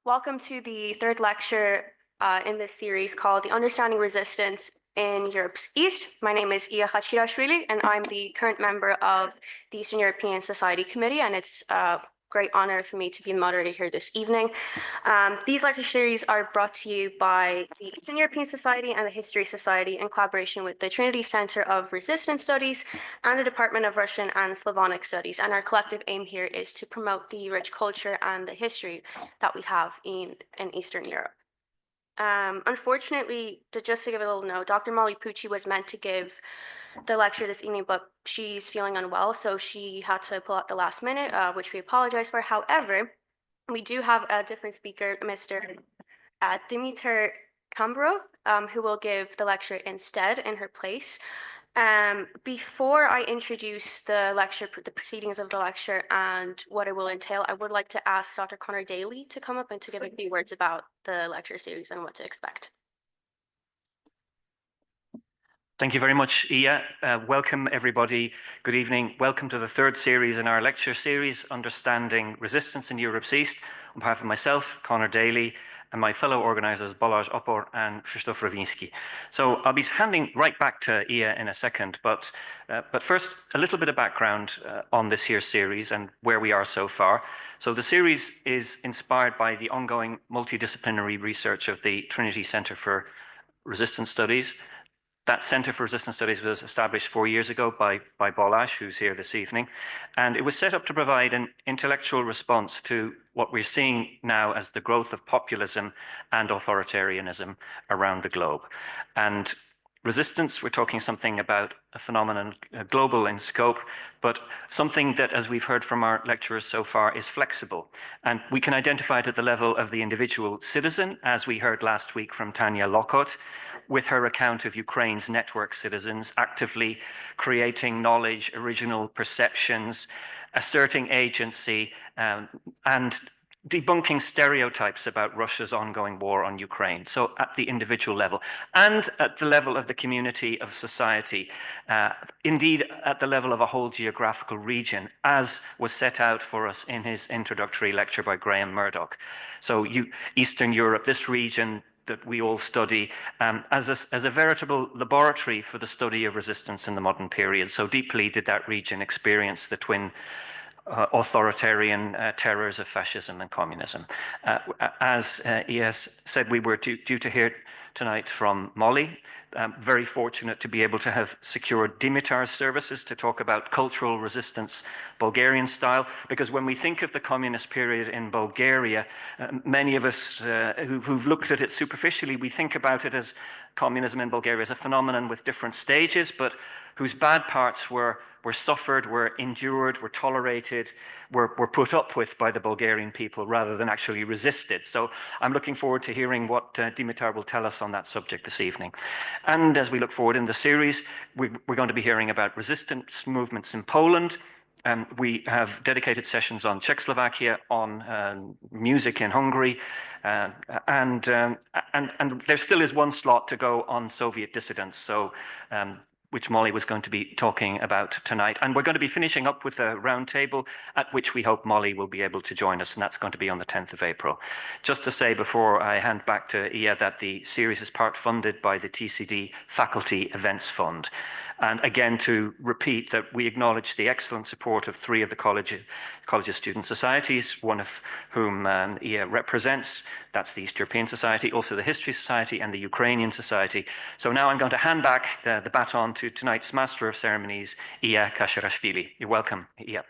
Welcome to the third lecture in this series called The Understanding Resistance in Europe's East. My name is Iya Khachirashvili, and I'm the current member of the Eastern European Society Committee, and it's a great honor for me to be the moderator here this evening. These lecture series are brought to you by the Eastern European Society and the History Society in collaboration with the Trinity Center of Resistance Studies and the Department of Russian and Slavonic Studies. And our collective aim here is to promote the rich culture and the history that we have in Eastern Europe. Unfortunately, just to give a little note, Dr. Molly Pucci was meant to give the lecture this evening, but she's feeling unwell, so she had to pull out the last minute, which we apologize for. However, we do have a different speaker, Mr. Dimitar Kambourov, who will give the lecture instead in her place. Before I introduce the lecture, the proceedings of the lecture and what it will entail, I would like to ask Dr. Connor Daly to come up and to give a few words about the lecture series and what to expect. Thank you very much, Iya. Welcome, everybody. Good evening. Welcome to the third series in our lecture series, Understanding Resistance in Europe's East. On behalf of myself, Connor Daly, and my fellow organisers, Balázs Opor and Krzysztof Rawiński. So I'll be handing right back to Iya in a second, but first, a little bit of background on this year's series and where we are so far. So the series is inspired by the ongoing multidisciplinary research of the Trinity Center for Resistance Studies. That Centre for Resistance Studies was established 4 years ago by Balázs, who's here this evening, and it was set up to provide an intellectual response to what we're seeing now as the growth of populism and authoritarianism around the globe. And resistance, we're talking something about a phenomenon global in scope, but something that, as we've heard from our lecturers so far, is flexible. And we can identify it at the level of the individual citizen, as we heard last week from Tanya Lokot, with her account of Ukraine's network citizens actively creating knowledge, original perceptions, asserting agency, and debunking stereotypes about Russia's ongoing war on Ukraine. So at the individual level and at the level of the community of society, indeed at the level of a whole geographical region, as was set out for us in his introductory lecture by Graham Murdoch. So Eastern Europe, this region that we all study as a veritable laboratory for the study of resistance in the modern period. So deeply did that region experience the twin authoritarian terrors of fascism and communism. As ES said, we were due to hear tonight from Molly. Very fortunate to be able to have secured Dimitar's services to talk about cultural resistance, Bulgarian style, because when we think of the communist period in Bulgaria, many of us who've looked at it superficially, we think about it as communism in Bulgaria as a phenomenon with different stages, but whose bad parts were suffered, were endured, were tolerated, were put up with by the Bulgarian people rather than actually resisted. So I'm looking forward to hearing what Dimitar will tell us on that subject this evening. And as we look forward in the series, we're going to be hearing about resistance movements in Poland. We have dedicated sessions on Czechoslovakia, on music in Hungary, and there still is one slot to go on Soviet dissidents. So which Molly was going to be talking about tonight. And we're going to be finishing up with a roundtable at which we hope Molly will be able to join us, and that's going to be on the 10th of April. Just to say before I hand back to Iya that the series is part funded by the TCD Faculty Events Fund. And again, to repeat that we acknowledge the excellent support of 3 of the college's student societies, one of whom Iya represents. That's the East European Society, also the History Society and the Ukrainian Society. So now I'm going to hand back the baton to tonight's Master of Ceremonies, Iya Khachirashvili. You're welcome, Iya.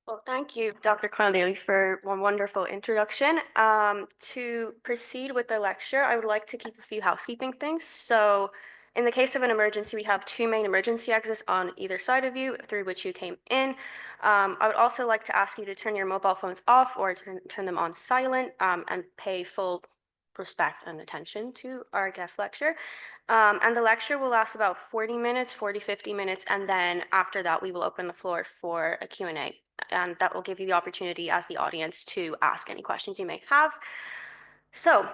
Well, thank you, Dr. Connor, for one wonderful introduction. To proceed with the lecture, I would like to keep a few housekeeping things. So in the case of an emergency, we have 2 main emergency exits on either side of you through which you came in. I would also like to ask you to turn your mobile phones off or turn them on silent and pay full respect and attention to our guest lecture. And the lecture will last about 40 minutes, 50 minutes, and then after that, we will open the floor for a Q&A. And that will give you the opportunity as the audience to ask any questions you may have. So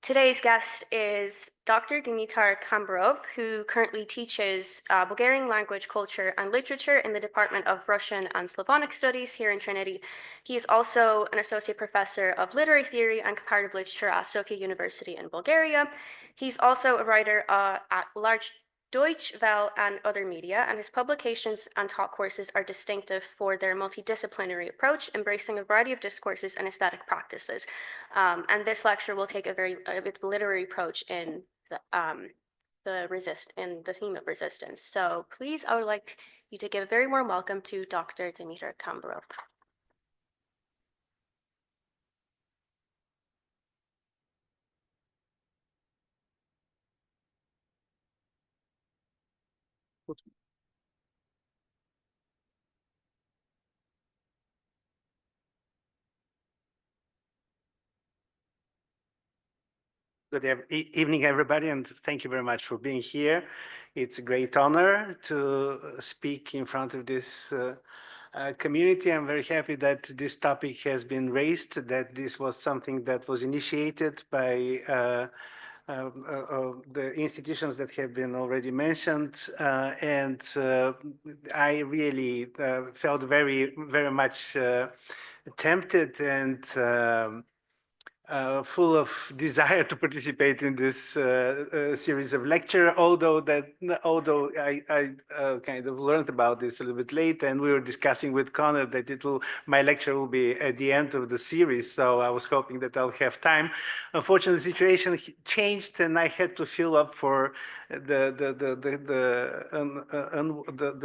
Today's guest is Dr. Dimitar Kambourov, who currently teaches Bulgarian language, culture, and literature in the Department of Russian and Slavonic Studies here in Trinity. He is also an associate professor of literary theory and comparative literature at Sofia University in Bulgaria. He's also a writer at large Deutsche Welle and other media, and his publications and talk courses are distinctive for their multidisciplinary approach, embracing a variety of discourses and aesthetic practices. And this lecture will take a very literary approach in the theme of resistance. So please, I would like you to give a very warm welcome to Dr. Dimitar Kambourov. Good evening, everybody, and thank you very much for being here. It's a great honor to speak in front of this community. I'm very happy that this topic has been raised, that this was something that was initiated by the institutions that have been already mentioned. And I really felt very, very much tempted and full of desire to participate in this series of lecture, although I kind of learned about this a little bit late, and we were discussing with Connor that my lecture will be at the end of the series, so I was hoping that I'll have time. Unfortunately, the situation changed, and I had to fill up for the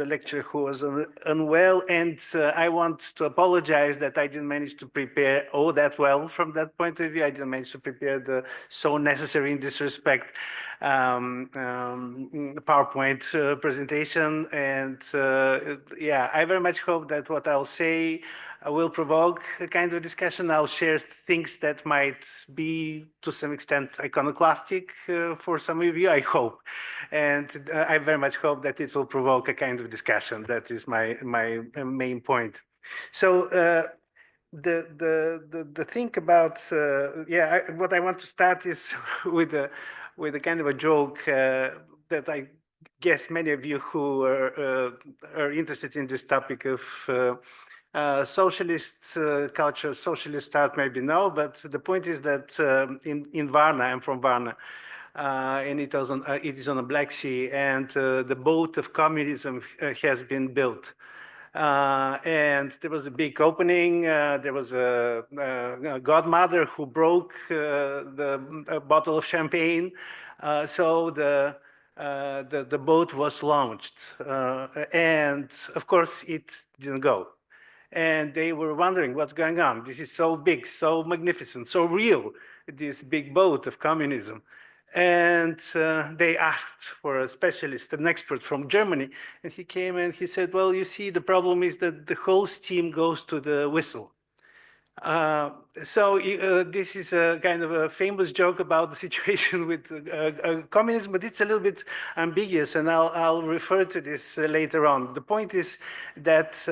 lecturer who was unwell, and I want to apologize that I didn't manage to prepare all that well from that point of view. I didn't manage to prepare the so necessary in this respect PowerPoint presentation, and yeah, I very much hope that what I'll say will provoke a kind of discussion. I'll share things that might be, to some extent, iconoclastic for some of you, I hope. And I very much hope that it will provoke a kind of discussion. That is my main point. So the thing about what I want to start is with a kind of a joke that I guess many of you who are interested in this topic of socialist culture, socialist art maybe know, but the point is that in Varna, I'm from Varna, and it is on the Black Sea, and the boat of communism has been built. And there was a big opening. There was a godmother who broke the bottle of champagne. So the boat was launched. And of course, it didn't go. And they were wondering what's going on. This is so big, so magnificent, so real, this big boat of communism. And they asked for a specialist, an expert from Germany. And he came and he said, well, you see, the problem is that the whole steam goes to the whistle. So this is a kind of a famous joke about the situation with communism, but it's a little bit ambiguous, and I'll refer to this later on. The point is that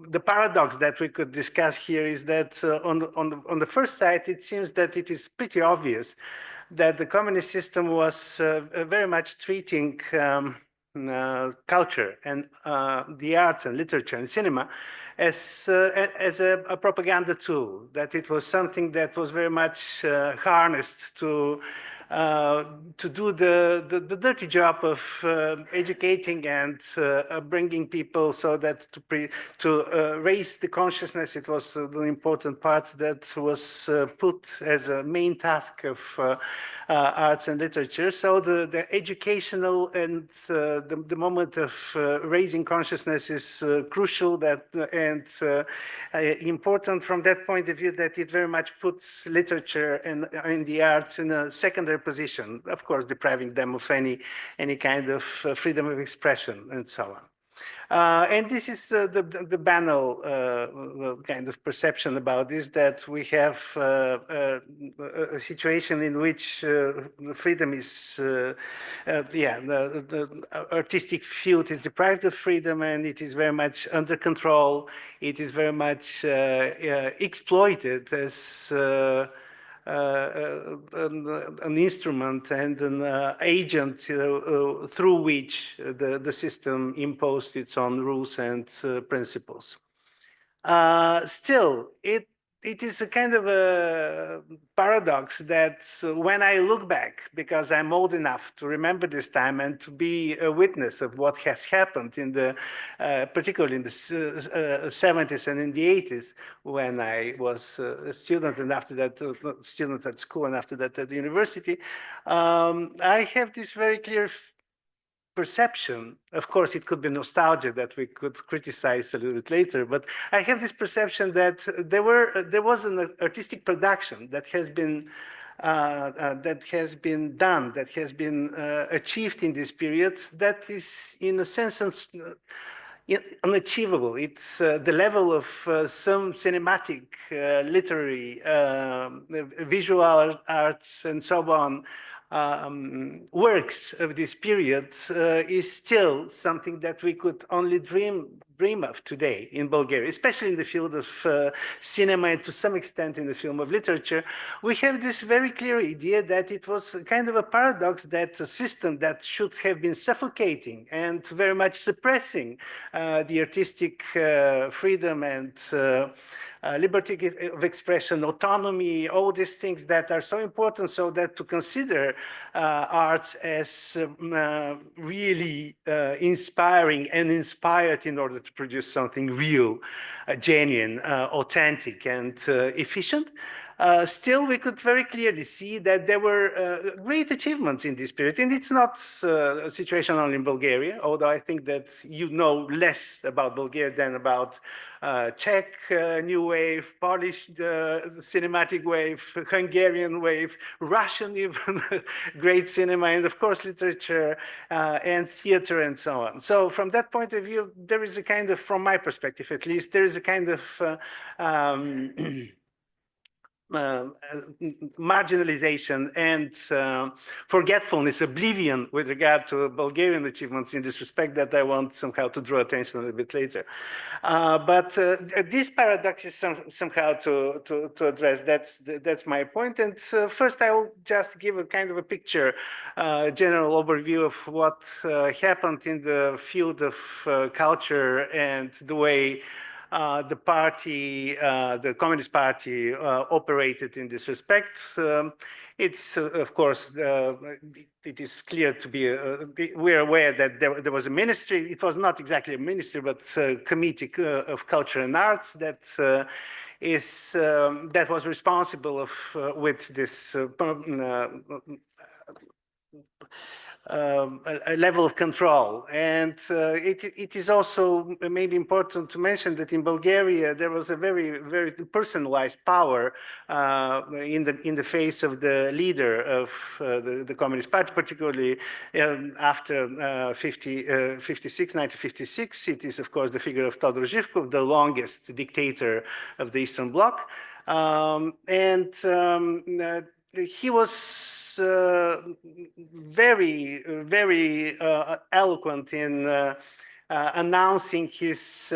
the paradox that we could discuss here is that on the first sight, it seems that it is pretty obvious that the communist system was very much treating culture and the arts and literature and cinema as a propaganda tool, that it was something that was very much harnessed to do the dirty job of educating and bringing people so that to raise the consciousness. It was the important part that was put as a main task of arts and literature. So the educational and the moment of raising consciousness is crucial, and important from that point of view, that it very much puts literature and the arts in a secondary position, of course, depriving them of any kind of freedom of expression and so on. And this is the banal kind of perception about this, that we have a situation in which freedom is, the artistic field is deprived of freedom, and it is very much under control. It is very much exploited as an instrument and an agent through which the system imposed its own rules and principles. Still, it is a kind of a paradox that when I look back, because I'm old enough to remember this time and to be a witness of what has happened in the, particularly in the 70s and in the 80s, when I was a student and after that, student at school and after that at the university, I have this very clear perception. Of course, it could be nostalgia that we could criticize a little bit later, but I have this perception that there was an artistic production that has been done, that has been achieved in this period, that is in a sense unachievable. It's the level of some cinematic, literary, visual arts, and so on, works of this period is still something that we could only dream of today in Bulgaria, especially in the field of cinema and to some extent in the field of literature. We have this very clear idea that it was kind of a paradox, that a system that should have been suffocating and very much suppressing the artistic freedom and liberty of expression, autonomy, all these things that are so important, so that to consider arts as really inspiring and inspired in order to produce something real, genuine, authentic, and efficient. Still, we could very clearly see that there were great achievements in this period. And it's not a situation only in Bulgaria, although I think that you know less about Bulgaria than about Czech New Wave, Polish cinematic wave, Hungarian wave, Russian even, great cinema, and of course literature and theater and so on. So from that point of view, there is a kind of, from my perspective at least, there is a kind of marginalization and forgetfulness, oblivion with regard to Bulgarian achievements in this respect that I want somehow to draw attention a little bit later. But this paradox is somehow to address. That's my point. And first, I'll just give a kind of a picture, general overview of what happened in the field of culture and the way the party, the Communist Party, operated in this respect. It's, of course, it is clear to be, we're aware that there was a ministry. It was not exactly a ministry, but a committee of culture and arts that that was responsible with this a level of control. And it is also maybe important to mention that in Bulgaria, there was a very, very personalized power in the face of the leader of the Communist Party, particularly after 1956. It is, of course, the figure of Todor Zhivkov, the longest dictator of the Eastern Bloc. He was very, very eloquent in announcing his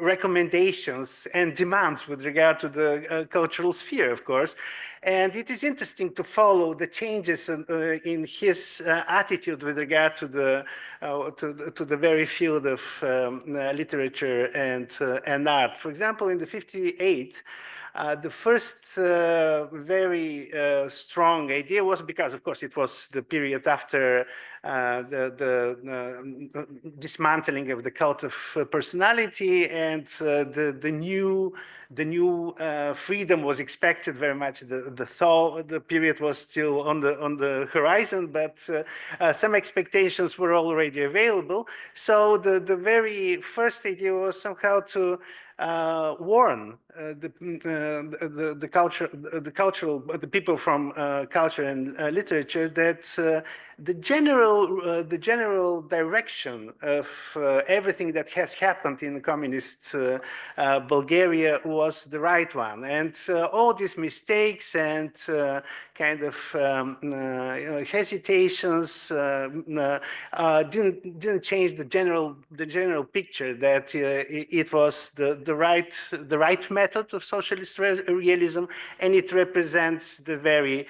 recommendations and demands with regard to the cultural sphere, of course. And it is interesting to follow the changes in his attitude with regard to the very field of literature and art. For example, in the 58. The first very strong idea was because, of course, it was the period after the dismantling of the cult of personality, and the new freedom was expected very much. The period was still on the horizon, but some expectations were already available. So the very first idea was somehow to warn the people from culture and literature, that the general direction of everything that has happened in communist Bulgaria was the right one, and all these mistakes and kind of hesitations didn't change the general picture that it was the right method of socialist realism, and it represents the very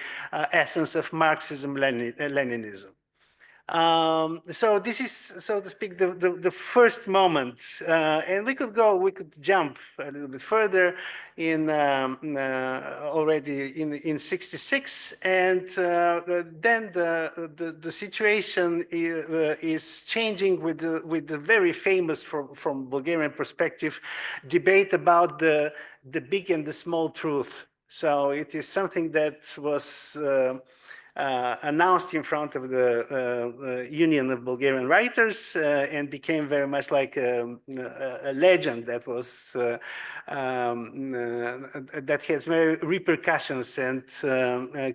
essence of Marxism-Leninism. So this is, so to speak, the first moment, and we could jump a little bit further in already in '66, and then the situation is changing with the very famous, from Bulgarian perspective, debate about the big and the small truth. So it is something that was announced in front of the Union of Bulgarian Writers and became very much like a legend that was that has very repercussions and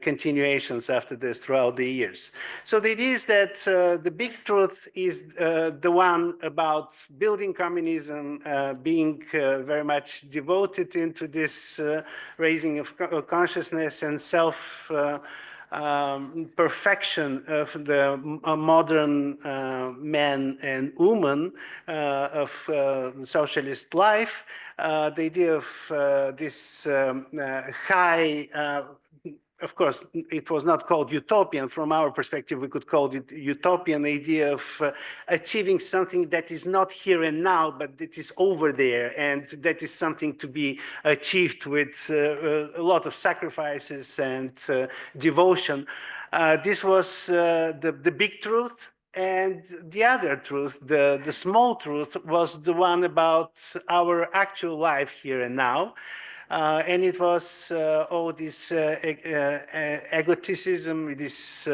continuations after this throughout the years. So the idea is that the big truth is the one about building communism, being very much devoted into this raising of consciousness and self perfection of the modern man and woman of socialist life. The idea of this high, of course, it was not called utopian. From our perspective, we could call it utopian idea of achieving something that is not here and now, but that is over there, and that is something to be achieved with a lot of sacrifices and devotion. This was the big truth. And the other truth, the small truth, was the one about our actual life here and now. And it was all this egoticism, this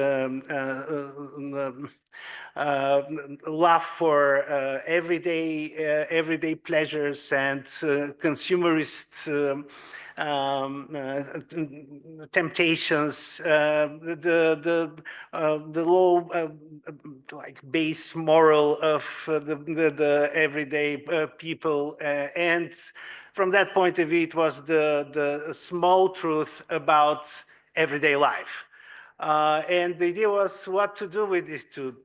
love for everyday pleasures and consumerist temptations, the low like base moral of the everyday people, and from that point of view, it was the small truth about everyday life. And the idea was what to do with these two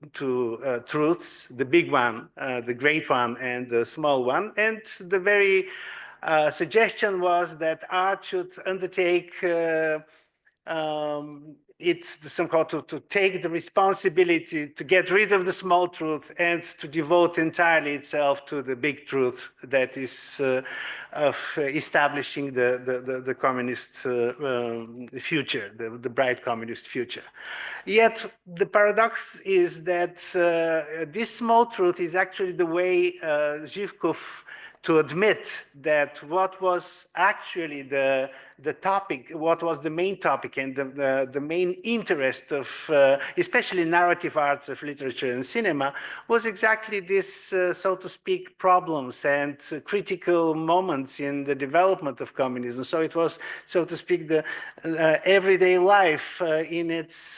truths, the big one, the great one, and the small one. And the very suggestion was that art should undertake it's somehow to take the responsibility to get rid of the small truth and to devote entirely itself to the big truth that is of establishing the communist future, the bright communist future. Yet the paradox is that this small truth is actually the way Zhivkov to admit that what was actually the topic, what was the main topic and the main interest of especially narrative arts of literature and cinema was exactly this, so to speak, problems and critical moments in the development of communism. So it was, so to speak, the everyday life in its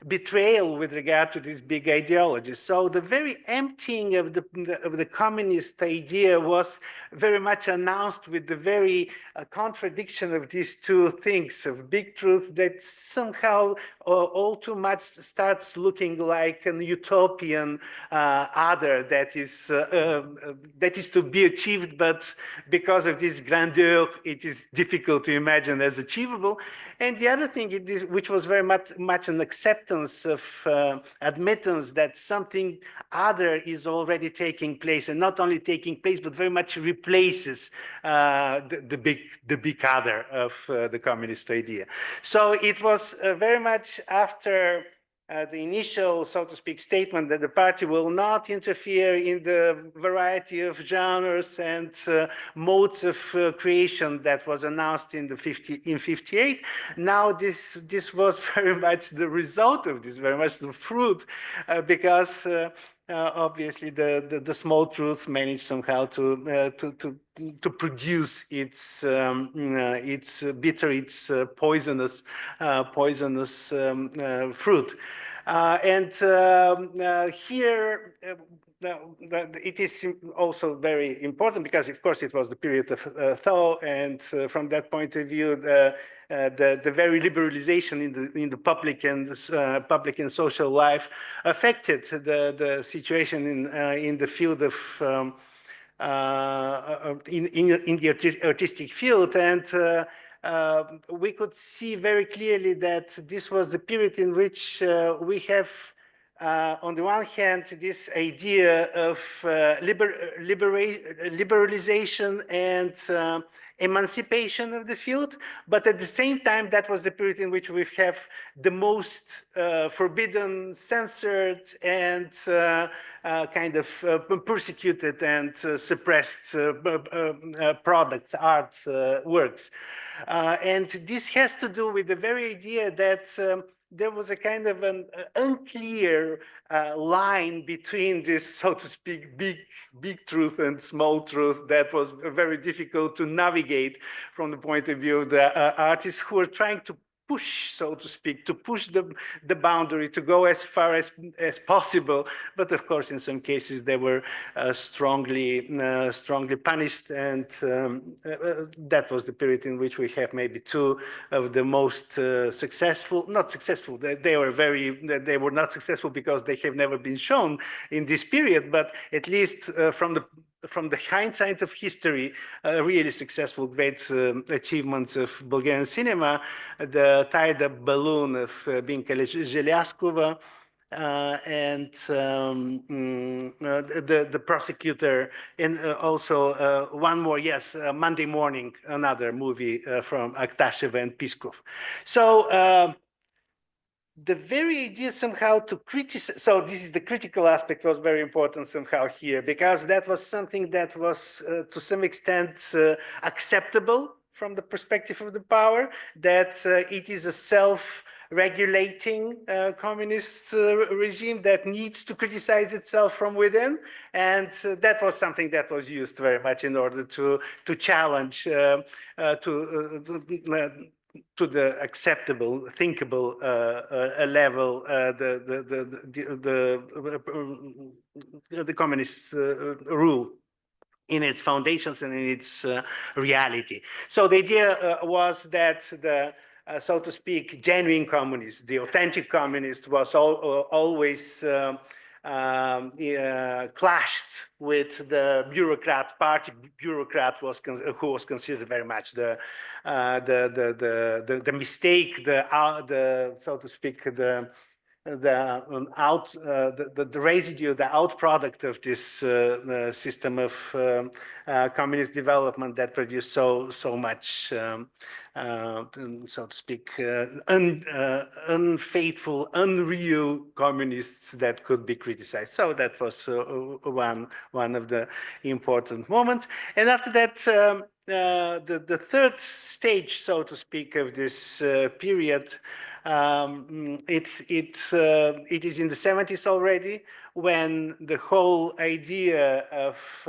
betrayal with regard to this big ideology. So the very emptying of the communist idea was very much announced with the very contradiction of these two things, of big truth that somehow all too much starts looking like an utopian other that is to be achieved, but because of this grandeur, it is difficult to imagine as achievable. And the other thing, which was very much an acceptance of admittance that something other is already taking place, and not only taking place, but very much replaces the big other of the communist idea. So it was very much after the initial, so to speak, statement that the party will not interfere in the variety of genres and modes of creation that was announced in '58. Now this was very much the result of this, very much the fruit, because obviously the small truth managed somehow to produce its bitter, its poisonous fruit. Here it is also very important because, of course, it was the period of thaw, and from that point of view, the very liberalization in the public and social life affected the situation in the field of in the artistic field, and we could see very clearly that this was the period in which we have, on the one hand, this idea of liberalization and emancipation of the field, but at the same time, that was the period in which we have the most forbidden, censored, and kind of persecuted and suppressed products, art works. And this has to do with the very idea that there was a kind of an unclear line between this, so to speak, big truth and small truth that was very difficult to navigate from the point of view of the artists who were trying to push, so to speak, to push the boundary, to go as far as possible. But of course, in some cases, they were strongly punished. And that was the period in which we have maybe two of the most successful, not successful, they were not successful because they have never been shown in this period, but at least from the hindsight of history, really successful, great achievements of Bulgarian cinema, the tied-up balloon of Binka Zhelyazkova, and the prosecutor, and also one more, yes, Monday Morning, another movie from Aktasheva and Piskov. So the very idea somehow to criticize, so this is the critical aspect was very important somehow here, because that was something that was to some extent acceptable from the perspective of the power, that it is a self-regulating communist regime that needs to criticize itself from within, and that was something that was used very much in order to challenge to the acceptable, thinkable level, the communist rule in its foundations and in its reality. So the idea was that the, so to speak, genuine communist, the authentic communist, was always clashed with the bureaucrat, party bureaucrat, who was considered very much the mistake, so to speak, the residue, the outproduct of this system of communist development that produced so much, so to speak, unfaithful, unreal communists that could be criticized. So that was one of the important moments. And after that, the third stage, so to speak, of this period, it is in the 70s already, when the whole idea of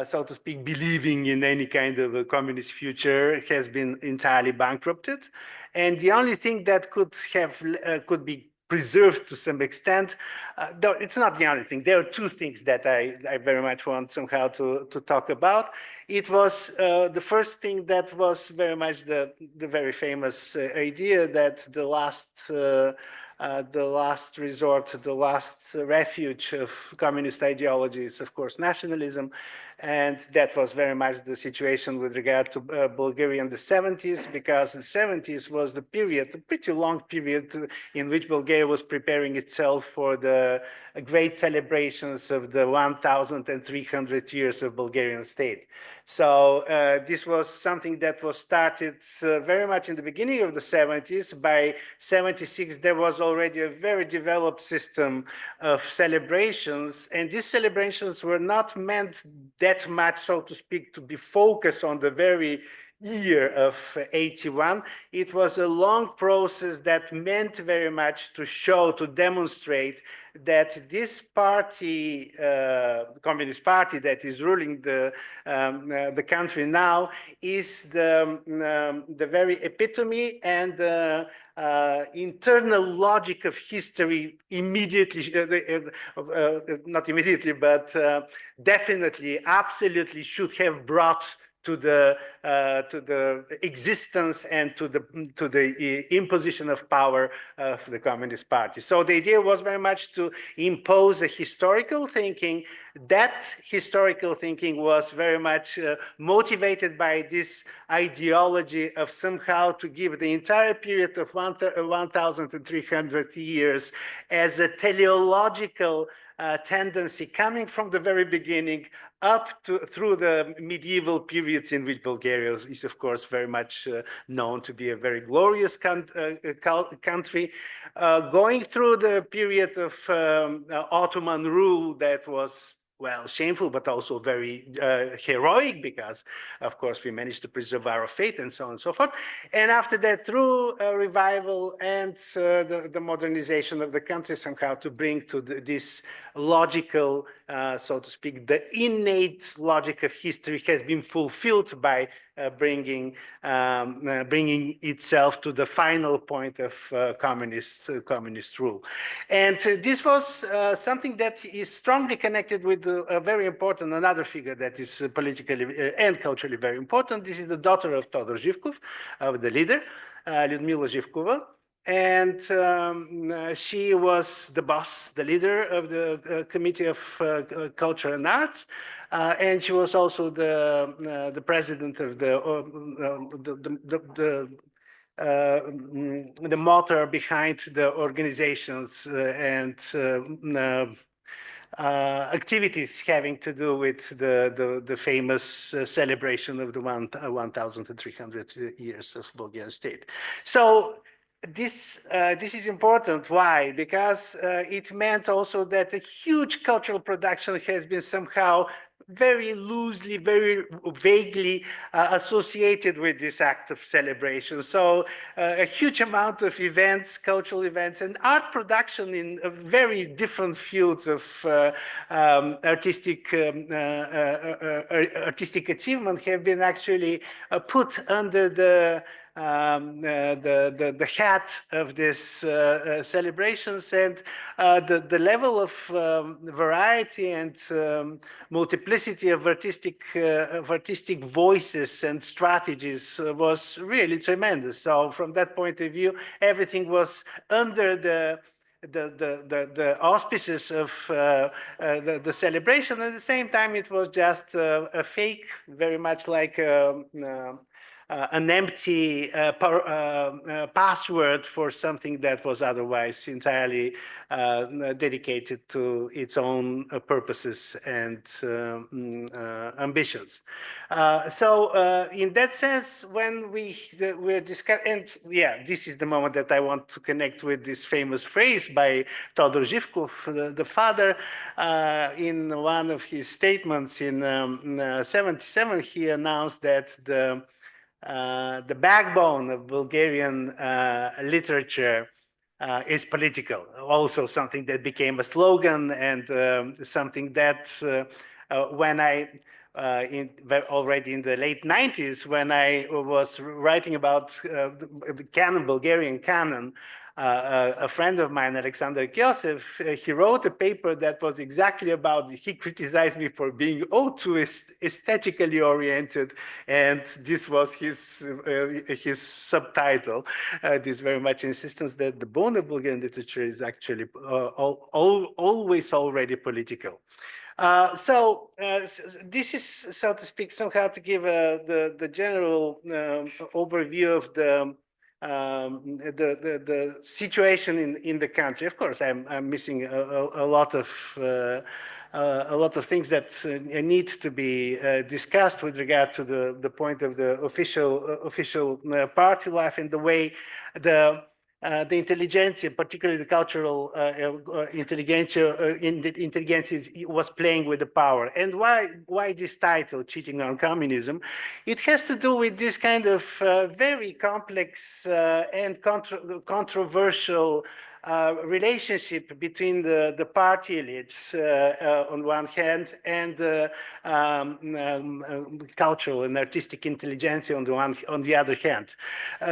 so to speak, believing in any kind of a communist future has been entirely bankrupted, and the only thing that could be preserved to some extent, though it's not the only thing. There are two things that I very much want somehow to talk about. It was the first thing that was very much the very famous idea that the last resort, the last refuge of communist ideology is, of course, nationalism. And that was very much the situation with regard to Bulgaria in the 70s, because the 70s was the period, a pretty long period, in which Bulgaria was preparing itself for the great celebrations of the 1,300 years of Bulgarian state. So this was something that was started very much in the beginning of the 70s. By 76, there was already a very developed system of celebrations, and these celebrations were not meant that much, so to speak, to be focused on the very year of 81. It was a long process that meant very much to show, to demonstrate that this party, the Communist Party that is ruling the country now, is the very epitome and internal logic of history immediately, not immediately, but definitely, absolutely should have brought to the existence and to the imposition of power of the Communist Party. So the idea was very much to impose a historical thinking. That historical thinking was very much motivated by this ideology of somehow to give the entire period of 1,300 years as a teleological tendency coming from the very beginning up to through the medieval periods in which Bulgaria is, of course, very much known to be a very glorious country, going through the period of Ottoman rule that was, well, shameful, but also very heroic because, of course, we managed to preserve our faith and so on and so forth. And after that, through revival and the modernization of the country, somehow to bring to this logical, so to speak, the innate logic of history has been fulfilled by bringing itself to the final point of communist rule. And this was something that is strongly connected with a very important, another figure that is politically and culturally very important. This is the daughter of Todor Zhivkov, of the leader, Lyudmila Zhivkova. And she was the boss, the leader of the Committee of Culture and Arts. And she was also the president of the motor behind the organizations and activities having to do with the famous celebration of the 1,300 years of Bulgarian state. So this is important. Why? Because it meant also that a huge cultural production has been somehow very loosely, very vaguely associated with this act of celebration. So a huge amount of events, cultural events, and art production in very different fields of artistic achievement have been actually put under the hat of these celebrations, and the level of variety and multiplicity of artistic voices and strategies was really tremendous. So from that point of view, everything was under the auspices of the celebration. At the same time, it was just a fake, very much like an empty password for something that was otherwise entirely dedicated to its own purposes and ambitions. So in that sense, when we're discussing, and yeah, this is the moment that I want to connect with this famous phrase by Todor Zhivkov, the father, in one of his statements in 77, he announced that the backbone of Bulgarian literature is political. Also something that became a slogan and something that when already in the late 90s, when I was writing about the canon, Bulgarian canon, a friend of mine, Alexander Kiosev, he wrote a paper that was exactly about, he criticized me for being too aesthetically oriented, and this was his subtitle, this very much insistence that the bone of Bulgarian literature is actually always already political. So this is, so to speak, somehow to give the general overview of the situation in the country. Of course, I'm missing a lot of things that need to be discussed with regard to the point of the official party life and the way the intelligentsia, particularly the cultural intelligentsia, was playing with the power. And why this title, Cheating on Communism? It has to do with this kind of very complex and controversial relationship between the party elites on one hand and cultural and artistic intelligentsia on the other hand.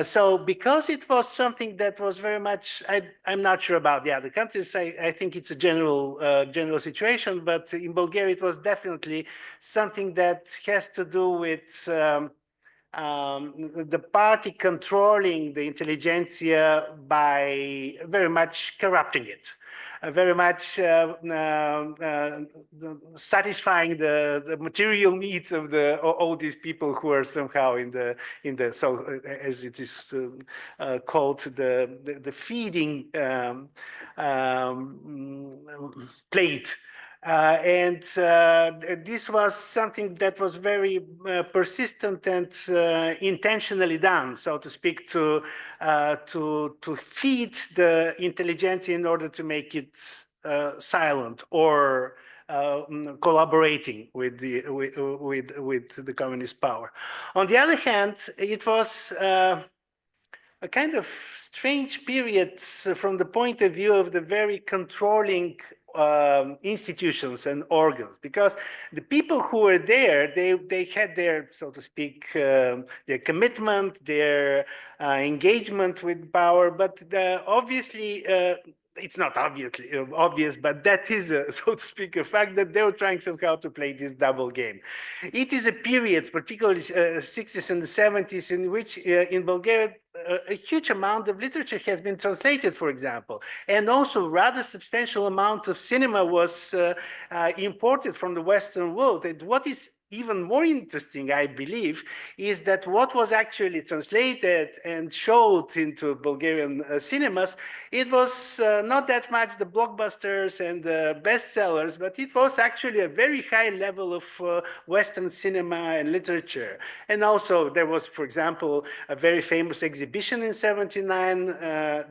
So because it was something that was very much, I'm not sure about the other countries. I think it's a general situation, but in Bulgaria it was definitely something that has to do with the party controlling the intelligentsia by very much corrupting it, very much satisfying the material needs of all these people who are somehow in the so as it is called the feeding plate. And this was something that was very persistent and intentionally done, so to speak, to feed the intelligentsia in order to make it silent or collaborating with the communist power. On the other hand, it was a kind of strange period from the point of view of the very controlling institutions and organs, because the people who were there, they had their, so to speak, their commitment, their engagement with power, but obviously it's not obviously obvious, but that is, so to speak, a fact that they were trying somehow to play this double game. It is a period, particularly 60s and the 70s, in which in Bulgaria a huge amount of literature has been translated, for example, and also rather substantial amount of cinema was imported from the Western world. And what is even more interesting, I believe, is that what was actually translated and showed into Bulgarian cinemas, it was not that much the blockbusters and the bestsellers, but it was actually a very high level of Western cinema and literature. And also there was, for example, a very famous exhibition in '79,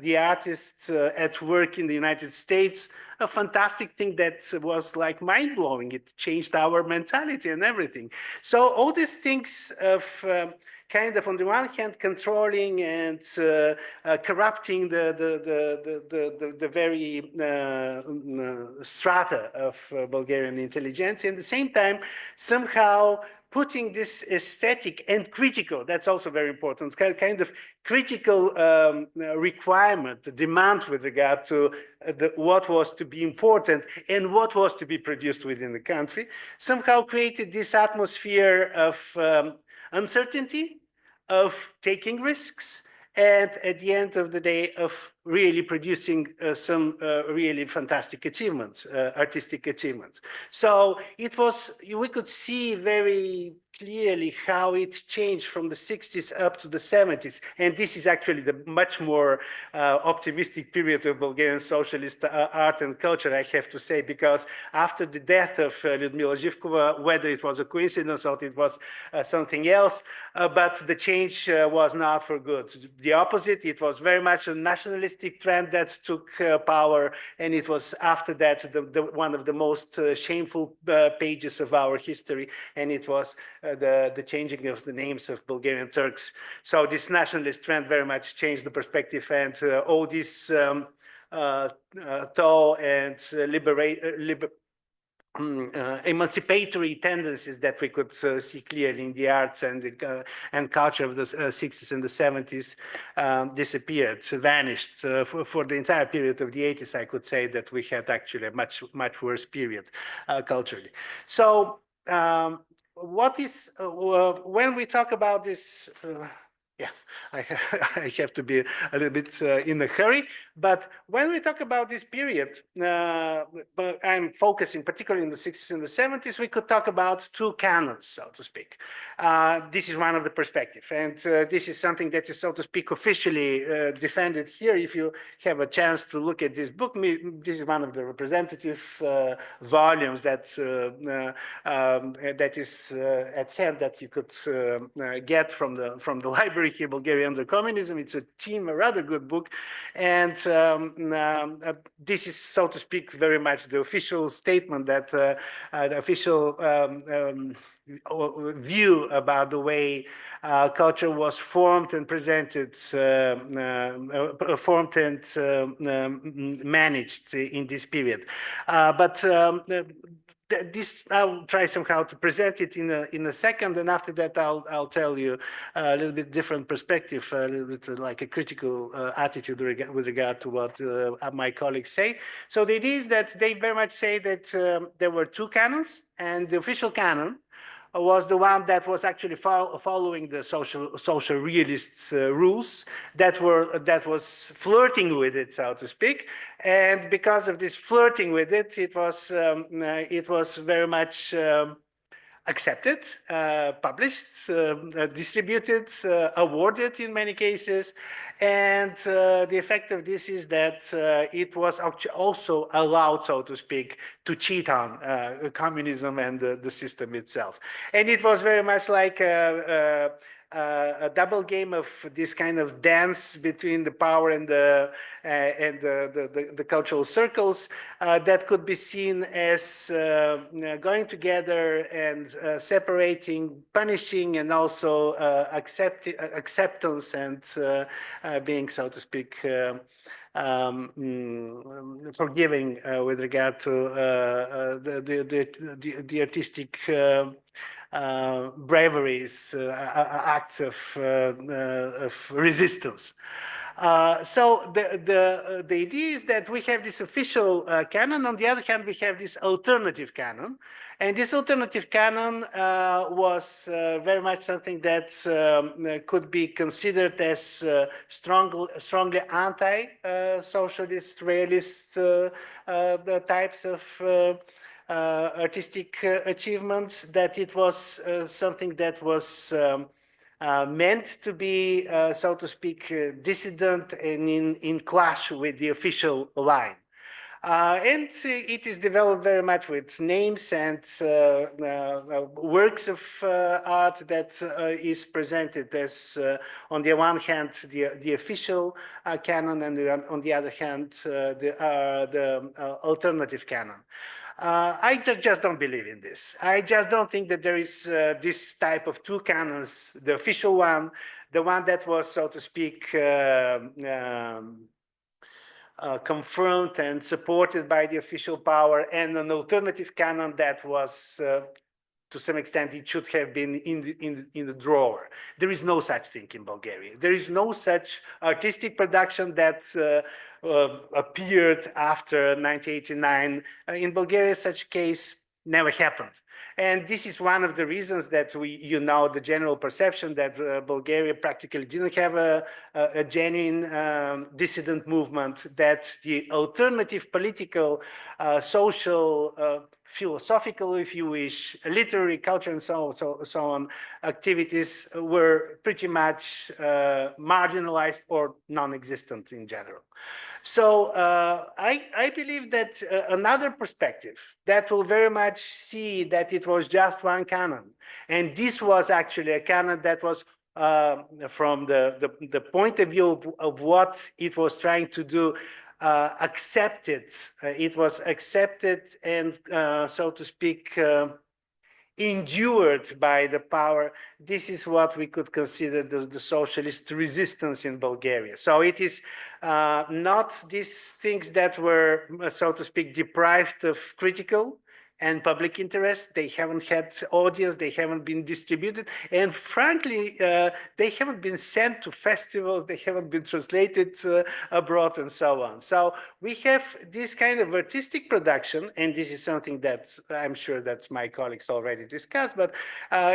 the artists at work in the United States, a fantastic thing that was like mind-blowing. It changed our mentality and everything. So all these things of kind of, on the one hand, controlling and corrupting the very strata of Bulgarian intelligence, and at the same time, somehow putting this aesthetic and critical, that's also very important, kind of critical requirement, demand with regard to what was to be important and what was to be produced within the country, somehow created this atmosphere of uncertainty, of taking risks, and at the end of the day, of really producing some really fantastic achievements, artistic achievements. So it was, we could see very clearly how it changed from the 60s up to the 70s. And this is actually the much more optimistic period of Bulgarian socialist art and culture, I have to say, because after the death of Lyudmila Zhivkova, whether it was a coincidence or it was something else, but the change was not for good. The opposite, it was very much a nationalistic trend that took power, and it was after that one of the most shameful pages of our history, and it was the changing of the names of Bulgarian Turks. So this nationalist trend very much changed the perspective, and all these thaw and emancipatory tendencies that we could see clearly in the arts and culture of the 60s and the 70s disappeared, vanished. For the entire period of the 80s, I could say that we had actually a much worse period culturally. So what is, when we talk about this, yeah, I have to be a little bit in a hurry. But when we talk about this period, I'm focusing particularly in the 60s and the 70s, we could talk about two canons, so to speak. This is one of the perspectives. And this is something that is, so to speak, officially defended here. If you have a chance to look at this book, this is one of the representative volumes that that is at hand that you could get from the library History here, Bulgaria under Communism. It's a rather good book. And this is, so to speak, very much the official statement that the official view about the way culture was formed and presented, formed and managed in this period. But this, I'll try somehow to present it in a second, and after that I'll tell you a little bit different perspective, a little bit like a critical attitude with regard to what my colleagues say. So the idea is that they very much say that there were two canons, and the official canon was the one that was actually following the social realists rules, that was flirting with it, so to speak. And because of this flirting with it, it was very much accepted, published, distributed, awarded in many cases. And the effect of this is that it was also allowed, so to speak, to cheat on communism and the system itself. And it was very much like a double game of this kind of dance between the power and the cultural circles that could be seen as going together and separating, punishing, and also acceptance and being, so to speak, forgiving with regard to the artistic braveries, acts of resistance. So the idea is that we have this official canon. On the other hand, we have this alternative canon. And this alternative canon was very much something that could be considered as strongly anti-socialist, realist types of artistic achievements, that it was something that was meant to be, so to speak, dissident and in clash with the official line. And it is developed very much with names and works of art that is presented as, on the one hand, the official canon, and on the other hand, the alternative canon. I just don't believe in this. I just don't think that there is this type of two canons, the official one, the one that was, so to speak, confirmed and supported by the official power, and an alternative canon that was, to some extent, it should have been in the drawer. There is no such thing in Bulgaria. There is no such artistic production that appeared after 1989. In Bulgaria, such case never happened. And this is one of the reasons that the general perception that Bulgaria practically didn't have a genuine dissident movement, that the alternative political, social, philosophical, if you wish, literary, culture, and so on, activities were pretty much marginalized or non-existent in general. So I believe that another perspective that will very much see that it was just one canon, and this was actually a canon that was from the point of view of what it was trying to do, accepted. It was accepted and, so to speak, endured by the power. This is what we could consider the socialist resistance in Bulgaria. So it is not these things that were, so to speak, deprived of critical and public interest. They haven't had audience, they haven't been distributed, and frankly, they haven't been sent to festivals, they haven't been translated abroad, and so on. So we have this kind of artistic production, and this is something that I'm sure that my colleagues already discussed, but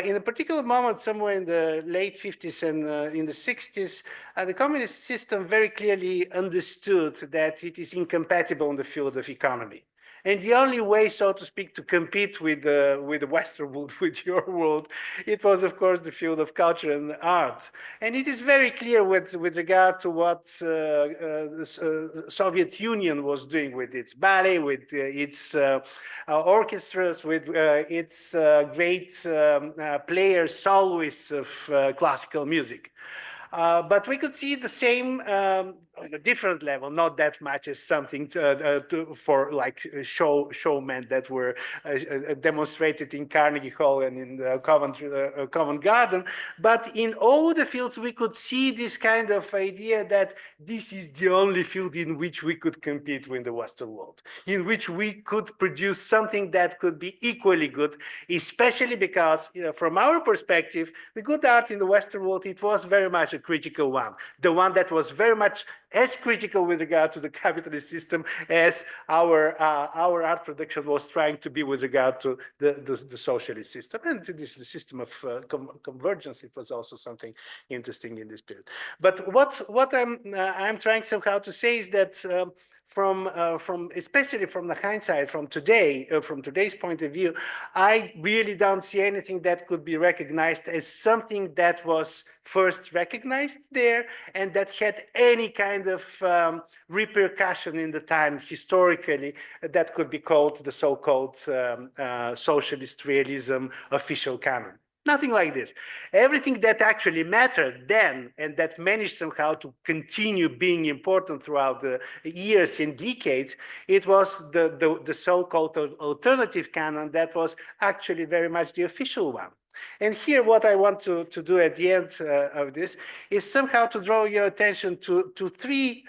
in a particular moment, somewhere in the late 50s and in the 60s, the communist system very clearly understood that it is incompatible in the field of economy. And the only way, so to speak, to compete with the Western world, with your world, it was, of course, the field of culture and art. And it is very clear with regard to what the Soviet Union was doing with its ballet, with its orchestras, with its great players, soloists of classical music. But we could see the same on a different level, not that much as something for like showmen that were demonstrated in Carnegie Hall and in the Covent Garden. But in all the fields, we could see this kind of idea that this is the only field in which we could compete with the Western world, in which we could produce something that could be equally good, especially because, from our perspective, the good art in the Western world, it was very much a critical one, the one that was very much as critical with regard to the capitalist system as our art production was trying to be with regard to the socialist system. And this the system of convergence, it was also something interesting in this period. But what I'm trying somehow to say is that from especially from the hindsight, from today's point of view, I really don't see anything that could be recognized as something that was first recognized there and that had any kind of repercussion in the time historically that could be called the so-called socialist realism official canon. Nothing like this. Everything that actually mattered then and that managed somehow to continue being important throughout the years and decades, it was the so-called alternative canon that was actually very much the official one. And here what I want to do at the end of this is somehow to draw your attention to three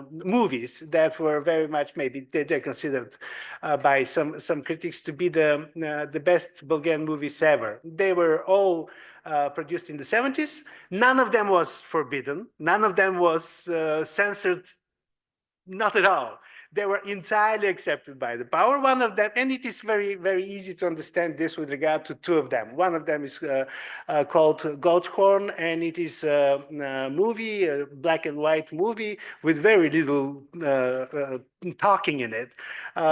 movies that were very much, maybe they're considered by some critics to be the best Bulgarian movies ever. They were all produced in the 70s. None of them was forbidden. None of them was censored, not at all. They were entirely accepted by the power. One of them, and it is very, very easy to understand this with regard to two of them. One of them is called Goat's Horn, and it is a movie, a black and white movie with very little talking in it.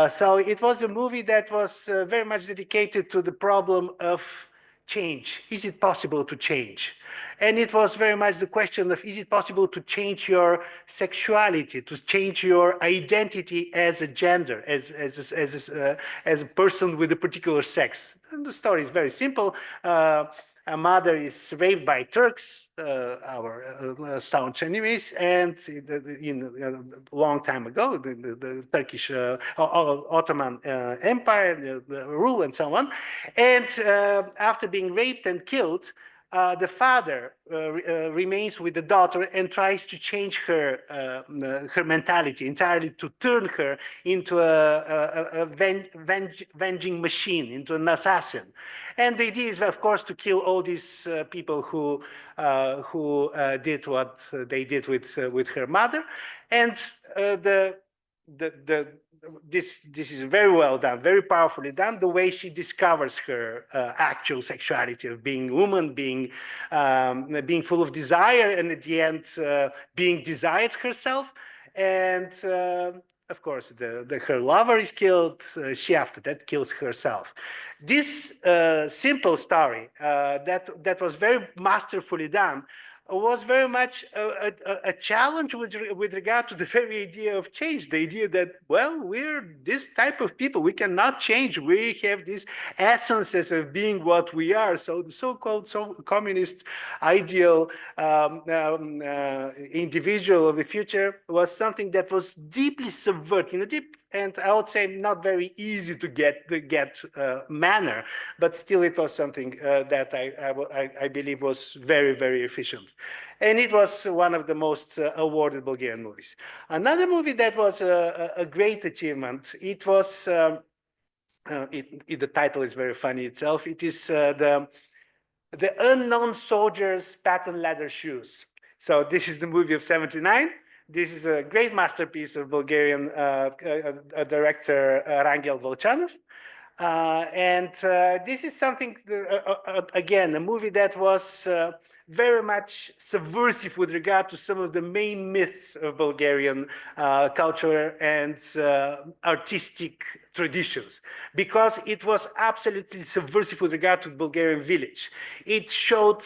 So it was a movie that was very much dedicated to the problem of change. Is it possible to change? And it was very much the question of, is it possible to change your sexuality, to change your identity as a gender, as a person with a particular sex? And the story is very simple. A mother is raped by Turks, our staunch enemies, and a long time ago, the Turkish Ottoman Empire, the rule and so on. And after being raped and killed, the father remains with the daughter and tries to change her mentality entirely, to turn her into a venging machine, into an assassin. And the idea is, of course, to kill all these people who did what they did with her mother. And this is very well done, very powerfully done, the way she discovers her actual sexuality of being woman, being full of desire, and at the end being desired herself. And of course, her lover is killed. She after that kills herself. This simple story that was very masterfully done was very much a challenge with regard to the very idea of change, the idea that, well, we're this type of people, we cannot change, we have these essences of being what we are. So the so-called communist ideal individual of the future was something that was deeply subverted, in a deep and I would say not very easy to get manner, but still it was something that I believe was very, very efficient. And it was one of the most awarded Bulgarian movies. Another movie that was a great achievement, it was, the title is very funny itself, it is the Unknown Soldier's Patent Leather Shoes. So this is the movie of '79. This is a great masterpiece of Bulgarian director Rangel Volchanov. And this is something, again, a movie that was very much subversive with regard to some of the main myths of Bulgarian culture and artistic traditions, because it was absolutely subversive with regard to the Bulgarian village. It showed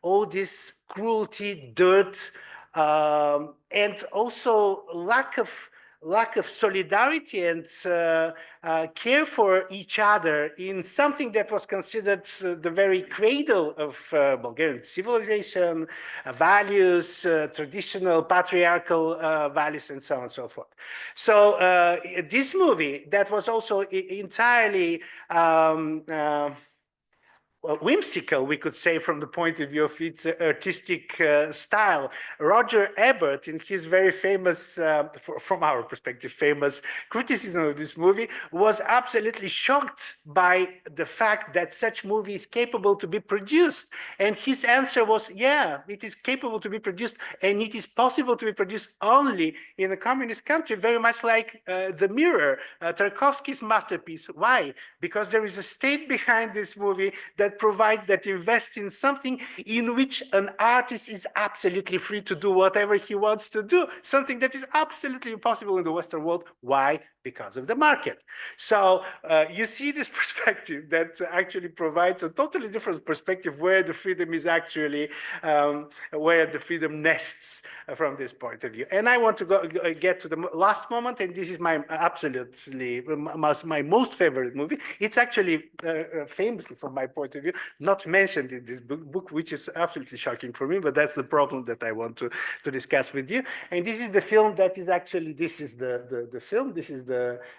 all this cruelty, dirt, and also lack lack of solidarity and care for each other in something that was considered the very cradle of Bulgarian civilization, values, traditional patriarchal values, and so on and so forth. So this movie that was also entirely whimsical, we could say, from the point of view of its artistic style. Roger Ebert, in his very famous, from our perspective, famous criticism of this movie, was absolutely shocked by the fact that such movie is capable to be produced. And his answer was, yeah, it is capable to be produced, and it is possible to be produced only in a communist country, very much like The Mirror, Tarkovsky's masterpiece. Why? Because there is a state behind this movie that provides, that invests in something in which an artist is absolutely free to do whatever he wants to do, something that is absolutely impossible in the Western world. Why? Because of the market. So you see this perspective that actually provides a totally different perspective where the freedom is actually, where the freedom nests from this point of view. And I want to get to the last moment, and this is my absolutely, my most favorite movie. It's actually famously, from my point of view, not mentioned in this book, which is absolutely shocking for me, but that's the problem that I want to discuss with you. And this is the film that is actually, this is the film, this is the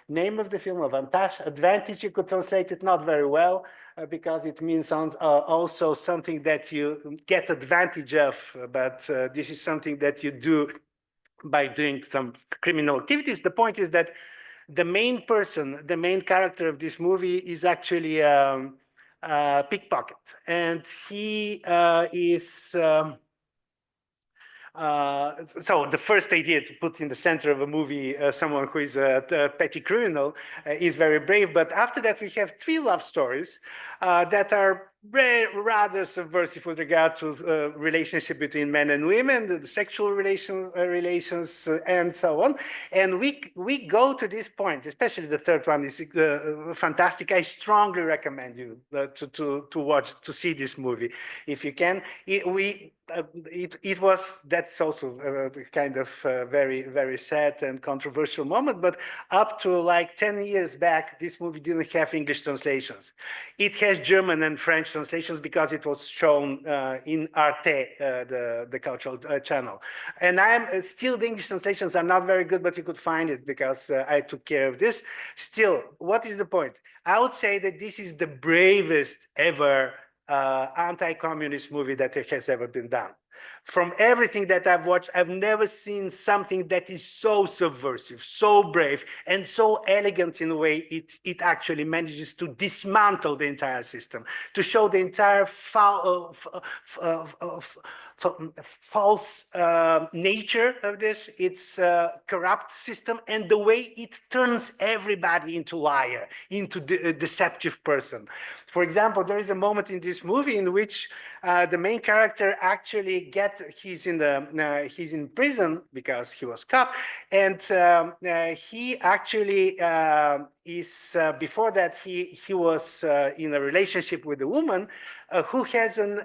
name of the film, Advantage. You could translate it not very well because it means also something that you get advantage of, but this is something that you do by doing some criminal activities. The point is that the main person, the main character of this movie is actually pickpocket, and he is so the first idea to put in the center of a movie someone who is a petty criminal is very brave. But after that, we have three love stories that are rather subversive with regard to relationship between men and women, the sexual relations, and so on. And we go to this point, especially the third one is fantastic. I strongly recommend you to see this movie if you can. That's also kind of very, very sad and controversial moment, but up to like 10 years back, this movie didn't have English translations. It has German and French translations because it was shown in Arte, the cultural channel. And still, the English translations are not very good, but you could find it because I took care of this. Still, what is the point? I would say that this is the bravest ever anti-communist movie that has ever been done. From everything that I've watched, I've never seen something that is so subversive, so brave, and so elegant in a way it actually manages to dismantle the entire system, to show the entire false nature of this, its corrupt system, and the way it turns everybody into liar, into a deceptive person. For example, there is a moment in this movie in which the main character actually he's in prison because he was caught, and he actually is before that he was in a relationship with a woman who has an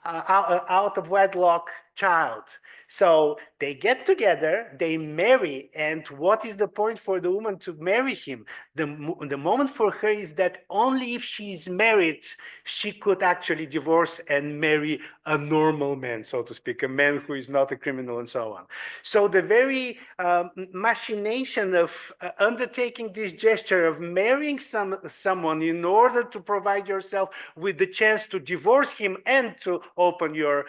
out of wedlock child. So they get together, they marry, and what is the point for the woman to marry him? The moment for her is that only if she is married, she could actually divorce and marry a normal man, so to speak, a man who is not a criminal and so on. So the very machination of undertaking this gesture of marrying someone in order to provide yourself with the chance to divorce him and to open your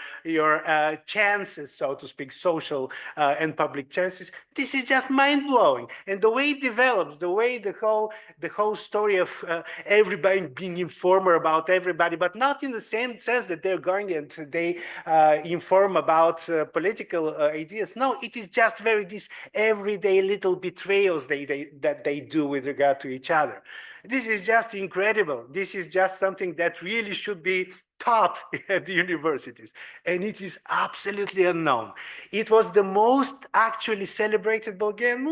chances, so to speak, social and public chances, this is just mind-blowing. And the way it develops, the way the whole story of everybody being informer about everybody, but not in the same sense that they're going and they inform about political ideas. No, it is just these everyday little betrayals that they do with regard to each other. This is just incredible. This is just something that really should be taught at the universities, and it is absolutely unknown. It was the most actually celebrated Bulgarian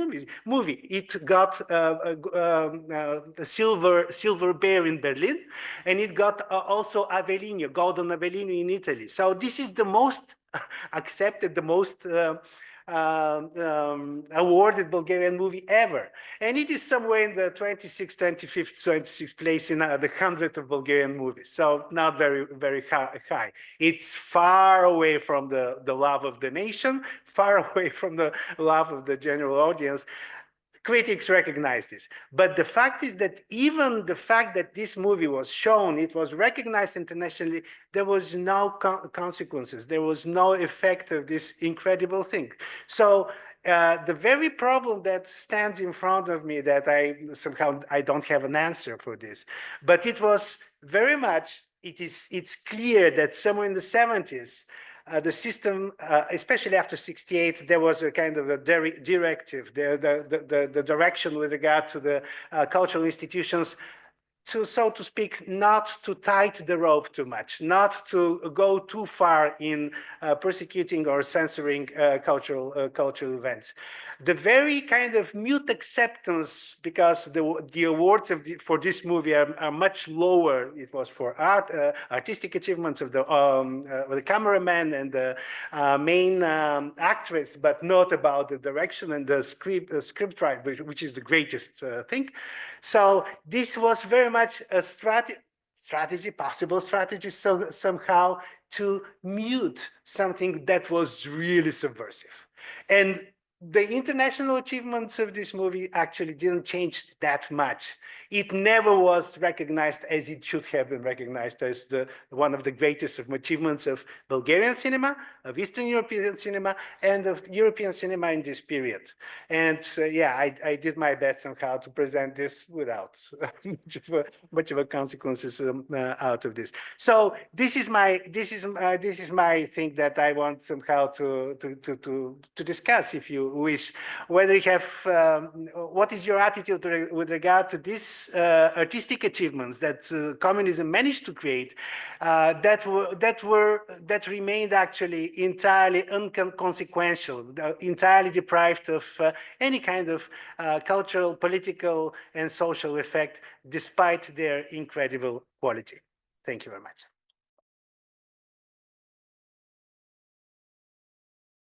movie. It got the silver bear in Berlin, and it got also Avellino, golden Avellino in Italy. So this is the most accepted, the most awarded Bulgarian movie ever. And it is somewhere in the 26th, 25th, 26th place in the 100th of Bulgarian movies. So not very, very high. It's far away from the love of the nation, far away from the love of the general audience. Critics recognize this. But the fact is that even the fact that this movie was shown, it was recognized internationally, there was no consequences. There was no effect of this incredible thing. So the very problem that stands in front of me that I don't have an answer for this, but it was very much, it's clear that somewhere in the 70s, the system, especially after 68, there was a kind of a directive, the direction with regard to the cultural institutions to, so to speak, not to tighten the rope too much, not to go too far in persecuting or censoring cultural events. The very kind of mute acceptance, because the awards for this movie are much lower. It was for artistic achievements of the cameraman and the main actress, but not about the direction and the script writing, which is the greatest thing. So this was very much a possible strategy somehow to mute something that was really subversive. And the international achievements of this movie actually didn't change that much. It never was recognized as it should have been recognized as one of the greatest achievements of Bulgarian cinema, of Eastern European cinema, and of European cinema in this period. And yeah, I did my best somehow to present this without much of a consequences out of this. So this is my thing that I want somehow to discuss, if you wish, whether you have what is your attitude with regard to these artistic achievements that communism managed to create that remained actually entirely inconsequential, entirely deprived of any kind of cultural, political, and social effect, despite their incredible quality. Thank you very much.